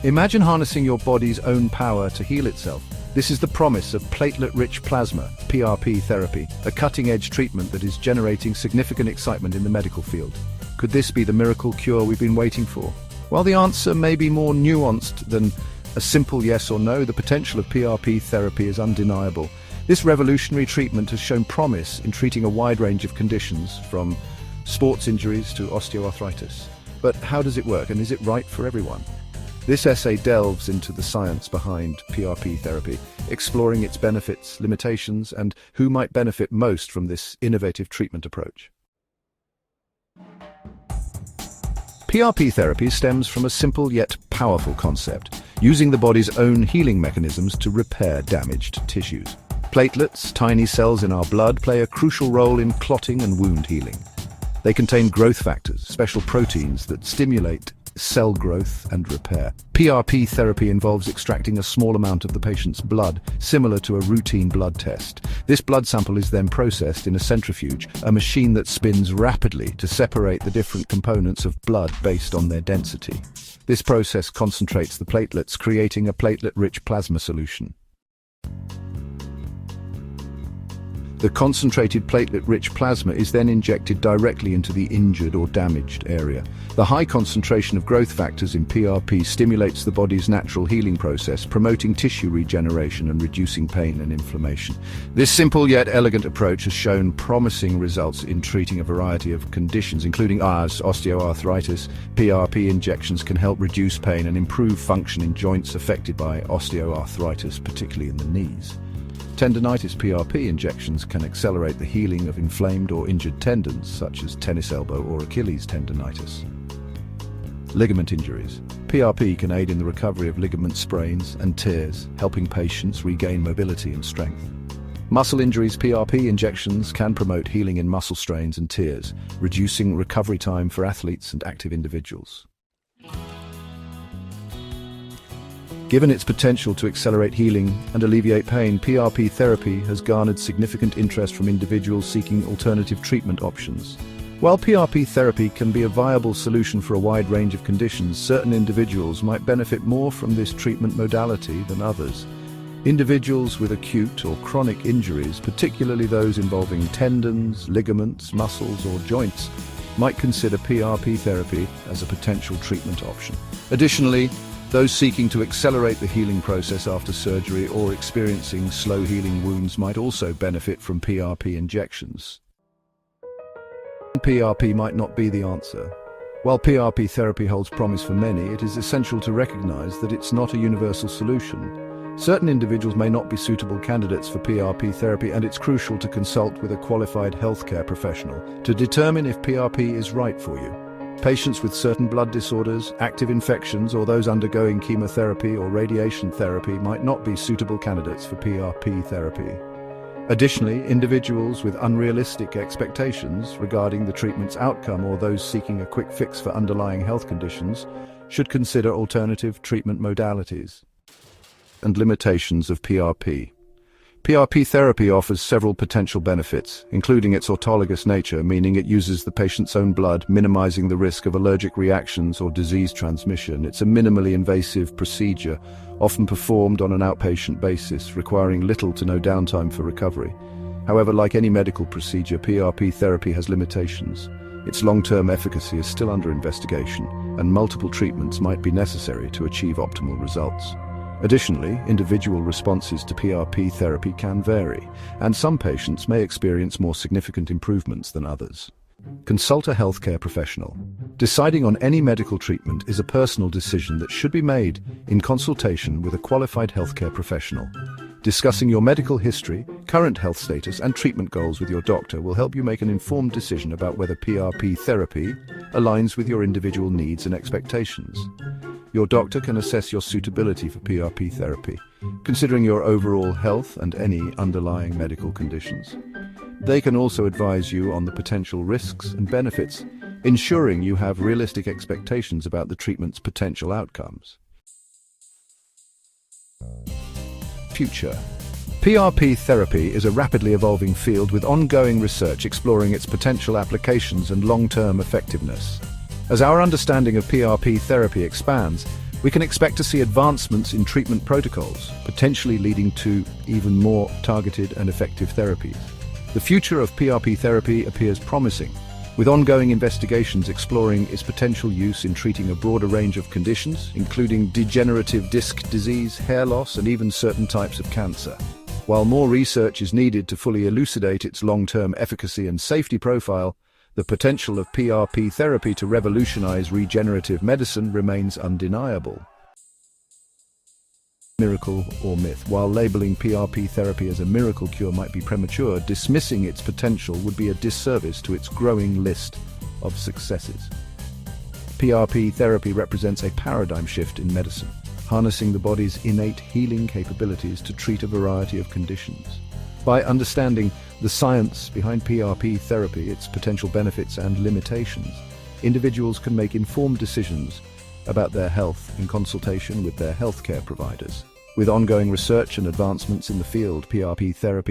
Imagine harnessing your body's own power to heal itself. This is the promise of platelet-rich plasma, PRP therapy, a cutting-edge treatment that is generating significant excitement in the medical field. Could this be the miracle cure we've been waiting for? While the answer may be more nuanced than a simple yes or no, the potential of PRP therapy is undeniable. This revolutionary treatment has shown promise in treating a wide range of conditions, from sports injuries to osteoarthritis. But how does it work, and is it right for everyone? This essay delves into the science behind PRP therapy, exploring its benefits, limitations, and who might benefit most from this innovative treatment approach. PRP therapy stems from a simple yet powerful concept, using the body's own healing mechanisms to repair damaged tissues. Platelets, tiny cells in our blood, play a crucial role in clotting and wound healing. They contain growth factors, special proteins that stimulate cell growth and repair. PRP therapy involves extracting a small amount of the patient's blood, similar to a routine blood test. This blood sample is then processed in a centrifuge, a machine that spins rapidly to separate the different components of blood based on their density. This process concentrates the platelets, creating a platelet-rich plasma solution. The concentrated platelet-rich plasma is then injected directly into the injured or damaged area. The high concentration of growth factors in PRP stimulates the body's natural healing process, promoting tissue regeneration and reducing pain and inflammation. This simple yet elegant approach has shown promising results in treating a variety of conditions, including osteoarthritis. PRP injections can help reduce pain and improve function in joints affected by osteoarthritis, particularly in the knees. Tendinitis. PRP injections can accelerate the healing of inflamed or injured tendons, such as tennis elbow or Achilles tendinitis. Ligament injuries. PRP can aid in the recovery of ligament sprains and tears, helping patients regain mobility and strength. Muscle injuries. PRP injections can promote healing in muscle strains and tears, reducing recovery time for athletes and active individuals. Given its potential to accelerate healing and alleviate pain, PRP therapy has garnered significant interest from individuals seeking alternative treatment options. While PRP therapy can be a viable solution for a wide range of conditions, certain individuals might benefit more from this treatment modality than others. Individuals with acute or chronic injuries, particularly those involving tendons, ligaments, muscles, or joints, might consider PRP therapy as a potential treatment option. Additionally, those seeking to accelerate the healing process after surgery or experiencing slow healing wounds might also benefit from PRP injections. PRP might not be the answer. While PRP therapy holds promise for many, it is essential to recognize that it's not a universal solution. Certain individuals may not be suitable candidates for PRP therapy, and it's crucial to consult with a qualified healthcare professional to determine if PRP is right for you. Patients with certain blood disorders, active infections, or those undergoing chemotherapy or radiation therapy might not be suitable candidates for PRP therapy. Additionally, individuals with unrealistic expectations regarding the treatment's outcome or those seeking a quick fix for underlying health conditions should consider alternative treatment modalities. And limitations of PRP. PRP therapy offers several potential benefits, including its autologous nature, meaning it uses the patient's own blood, minimizing the risk of allergic reactions or disease transmission. It's a minimally invasive procedure, often performed on an outpatient basis, requiring little to no downtime for recovery. However, like any medical procedure, PRP therapy has limitations. Its long-term efficacy is still under investigation, and multiple treatments might be necessary to achieve optimal results. Additionally, individual responses to PRP therapy can vary, and some patients may experience more significant improvements than others. Consult a healthcare professional. Deciding on any medical treatment is a personal decision that should be made in consultation with a qualified healthcare professional. Discussing your medical history, current health status, and treatment goals with your doctor will help you make an informed decision about whether PRP therapy aligns with your individual needs and expectations. Your doctor can assess your suitability for PRP therapy, considering your overall health and any underlying medical conditions. They can also advise you on the potential risks and benefits, ensuring you have realistic expectations about the treatment's potential outcomes. Future. PRP therapy is a rapidly evolving field with ongoing research exploring its potential applications and long-term effectiveness. As our understanding of PRP therapy expands, We can expect to see advancements in treatment protocols, potentially leading to even more targeted and effective therapies. The future of PRP therapy appears promising, with ongoing investigations exploring its potential use in treating a broader range of conditions, including degenerative disc disease, hair loss, and even certain types of cancer. While more research is needed to fully elucidate its long-term efficacy and safety profile, the potential of PRP therapy to revolutionize regenerative medicine remains undeniable. Miracle or myth? While labeling PRP therapy as a miracle cure might be premature, dismissing its potential would be a disservice to its growing list of successes. PRP therapy represents a paradigm shift in medicine, harnessing the body's innate healing capabilities to treat a variety of conditions. By understanding the science behind PRP therapy, its potential benefits and limitations, individuals can make informed decisions about their health in consultation with their healthcare providers. With ongoing research and advancements in the field, PRP therapy